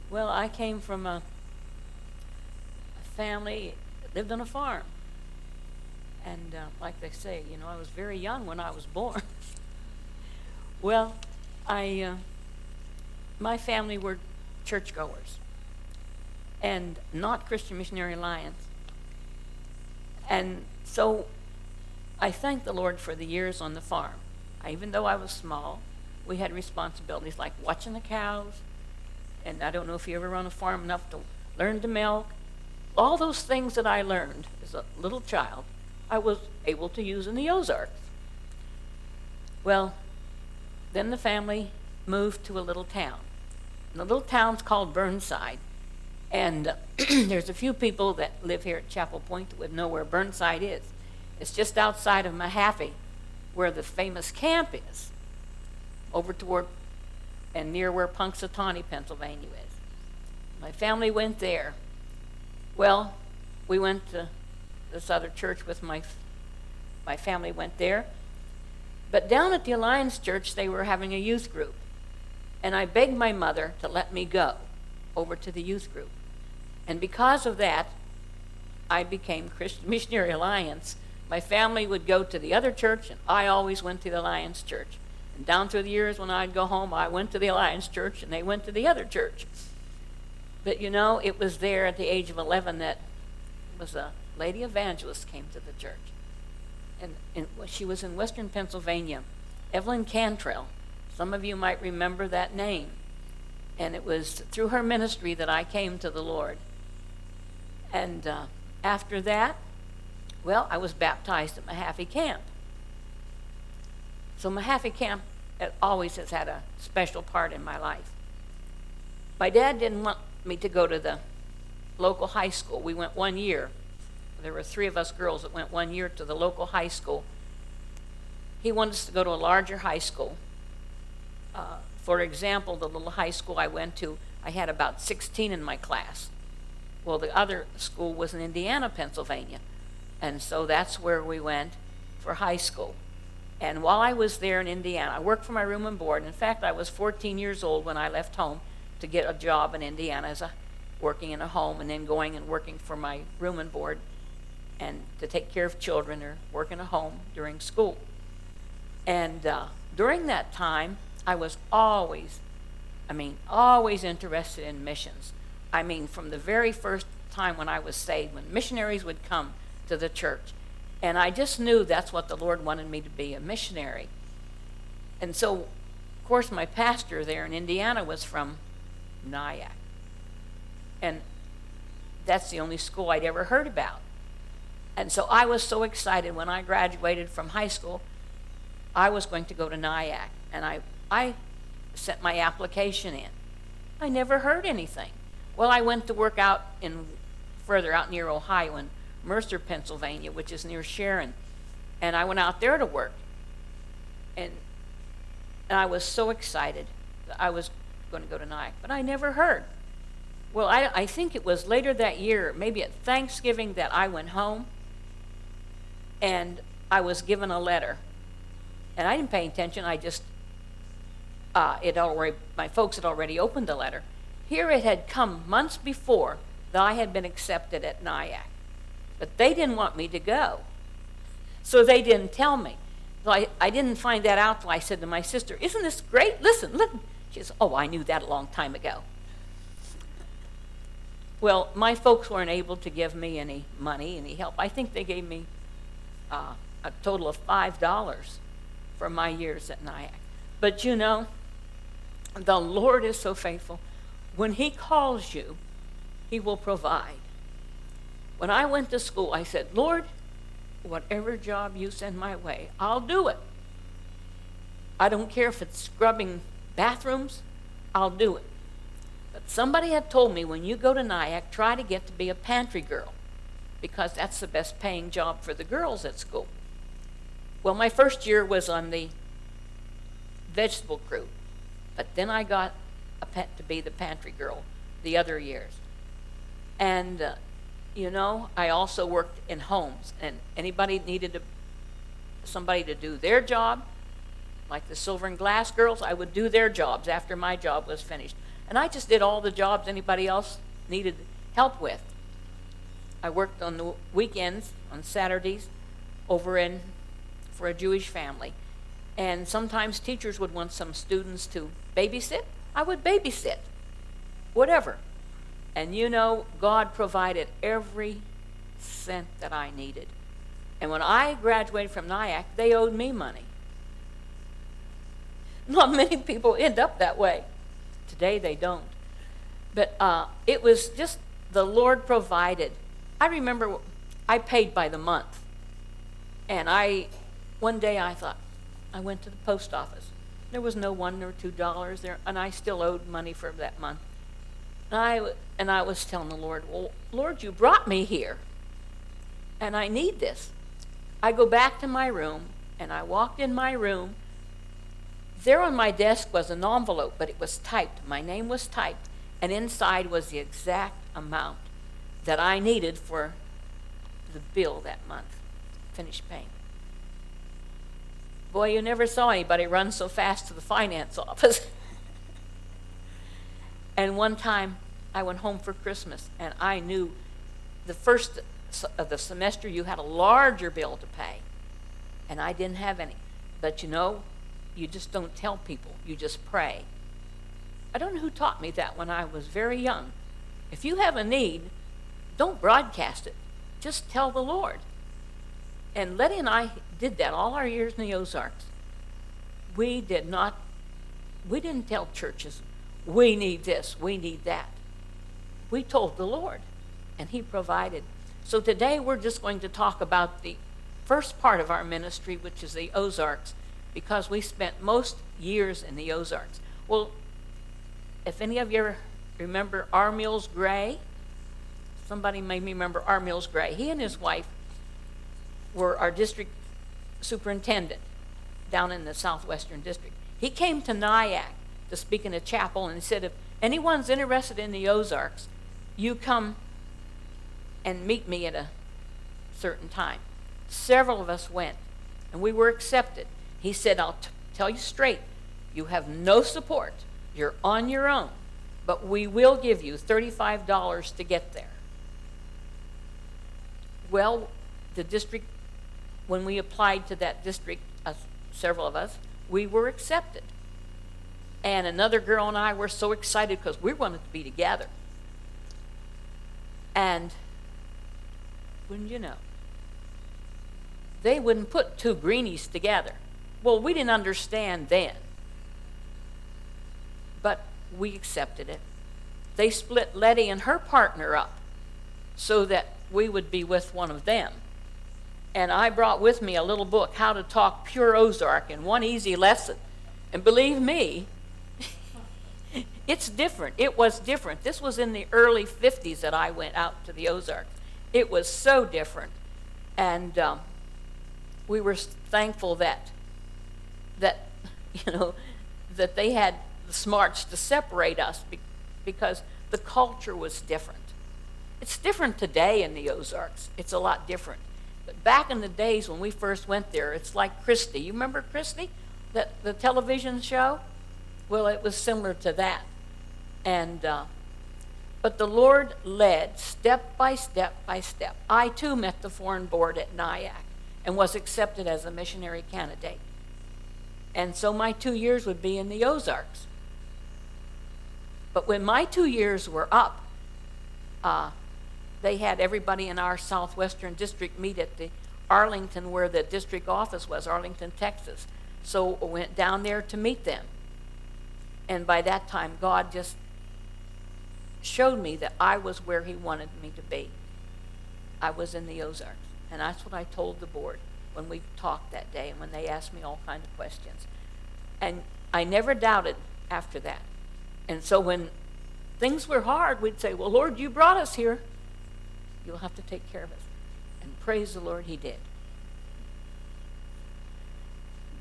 Well, I came from a family that lived on a farm. And like they say, I was very young when I was born. Well, I, my family were churchgoers and not Christian Missionary Alliance. And so I thank the Lord for the years on the farm. Even though I was small, we had responsibilities like watching the cows, and I don't know if you ever run a farm enough to learn to milk. All those things that I learned as a little child, I was able to use in the Ozarks. Well, then the family moved to a little town. And the little town's called Burnside. And there's a few people that live here at Chapel Point that would know where Burnside is. It's just outside of Mahaffey, where the famous camp is, over toward and near where Punxsutawney, Pennsylvania is. My family went there. Well, we went to this other church with my family went there. But down at the Alliance Church, they were having a youth group. And I begged my mother to let me go over to the youth group. And because of that, I became Christian Missionary Alliance. My family would go to the other church, and I always went to the Alliance Church. And down through the years when I'd go home, I went to the Alliance Church, and they went to the other church. But it was there at the age of 11 that was a lady evangelist came to the church. And she was in Western Pennsylvania, Evelyn Cantrell. Some of you might remember that name. And it was through her ministry that I came to the Lord. And after that, well, I was baptized at Mahaffey Camp. So Mahaffey Camp always has had a special part in my life. My dad didn't want me to go to the local high school. We went 1 year. There were 3 of us girls that went 1 year to the local high school. He wanted us to go to a larger high school. For example, the little high school I went to, I had about 16 in my class. Well, the other school was in Indiana, Pennsylvania. And so that's where we went for high school. And while I was there in Indiana, I worked for my room and board. In fact, I was 14 years old when I left home to get a job in Indiana as working in a home, and then going and working for my room and board and to take care of children or work in a home during school. And during that time, I was always interested in missions. From the very first time when I was saved, when missionaries would come to the church. And I just knew that's what the Lord wanted me to be, a missionary. And so, of course, my pastor there in Indiana was from Nyack. And that's the only school I'd ever heard about. And so I was so excited when I graduated from high school, I was going to go to Nyack. And I sent my application in. I never heard anything. Well, I went to work further out near Ohio in Mercer, Pennsylvania, which is near Sharon. And I went out there to work. And I was so excited that I was going to go to Nyack, but I never heard. Well, I think it was later that year, maybe at Thanksgiving, that I went home and I was given a letter. And I didn't pay attention. I just, my folks had already opened the letter. Here it had come months before that I had been accepted at Nyack. But they didn't want me to go. So they didn't tell me. So I didn't find that out till I said to my sister, "Isn't this great? Listen, look." She says, "Oh, I knew that a long time ago." Well, my folks weren't able to give me any money, any help. I think they gave me a total of $5 for my years at Nyack. But the Lord is so faithful. When He calls you, He will provide. When I went to school, I said, "Lord, whatever job you send my way, I'll do it. I don't care if it's scrubbing bathrooms, I'll do it." But somebody had told me, when you go to Nyack, try to get to be a pantry girl, because that's the best paying job for the girls at school. Well, my first year was on the vegetable crew, but then I got to be the pantry girl the other years. And I also worked in homes, and anybody needed somebody to do their job, like the silver and glass girls, I would do their jobs after my job was finished. And I just did all the jobs anybody else needed help with. I worked on the weekends, on Saturdays, for a Jewish family. And sometimes teachers would want some students to babysit. I would babysit, whatever. And you know, God provided every cent that I needed. And when I graduated from NIAC, they owed me money. Not many people end up that way. Today they don't. But it was just the Lord provided. I remember I paid by the month. And one day I thought, I went to the post office. There was no $1 or $2 there, and I still owed money for that month. And I was telling the Lord, well, Lord, you brought me here, and I need this. I go back to my room, and I walked in my room. There on my desk was an envelope, but it was typed. My name was typed, and inside was the exact amount that I needed for the bill that month, finished paying. Boy, you never saw anybody run so fast to the finance office. And one time, I went home for Christmas, and I knew the first of the semester you had a larger bill to pay, and I didn't have any. But you know, you just don't tell people. You just pray. I don't know who taught me that when I was very young. If you have a need, don't broadcast it. Just tell the Lord. And Letty and I did that all our years in the Ozarks. We didn't tell churches, we need this, we need that. We told the Lord, and He provided. So today we're just going to talk about the first part of our ministry, which is the Ozarks, because we spent most years in the Ozarks. Well, if any of you remember R. Mills Gray, somebody made me remember R. Mills Gray. He and his wife were our district superintendent down in the southwestern district. He came to Nyack to speak in a chapel, and he said, if anyone's interested in the Ozarks, you come and meet me at a certain time. Several of us went, and we were accepted. He said, I'll tell you straight, you have no support. You're on your own, but we will give you $35 to get there. Well, the district, when we applied to that district, several of us, we were accepted. And another girl and I were so excited because we wanted to be together. And wouldn't you know, they wouldn't put two greenies together. Well, we didn't understand then, but we accepted it. They split Letty and her partner up so that we would be with one of them. And I brought with me a little book, How to Talk Pure Ozark, in one easy lesson. And believe me, it's different. It was different. This was in the early 50s that I went out to the Ozarks. It was so different. And we were thankful that that they had the smarts to separate us because the culture was different. It's different today in the Ozarks. It's a lot different. But back in the days when we first went there, it's like Christy. You remember Christy, the television show? Well, it was similar to that. And but the Lord led step by step by step. I too met the foreign board at Nyack and was accepted as a missionary candidate. And so my 2 years would be in the Ozarks. But when my 2 years were up, they had everybody in our southwestern district meet at the Arlington, where the district office was, Arlington, Texas. So I went down there to meet them. And by that time, God just showed me that I was where He wanted me to be. I was in the Ozarks. And that's what I told the board when we talked that day and when they asked me all kinds of questions. And I never doubted after that. And so when things were hard, we'd say, well, Lord, you brought us here. You'll have to take care of us. And praise the Lord, He did.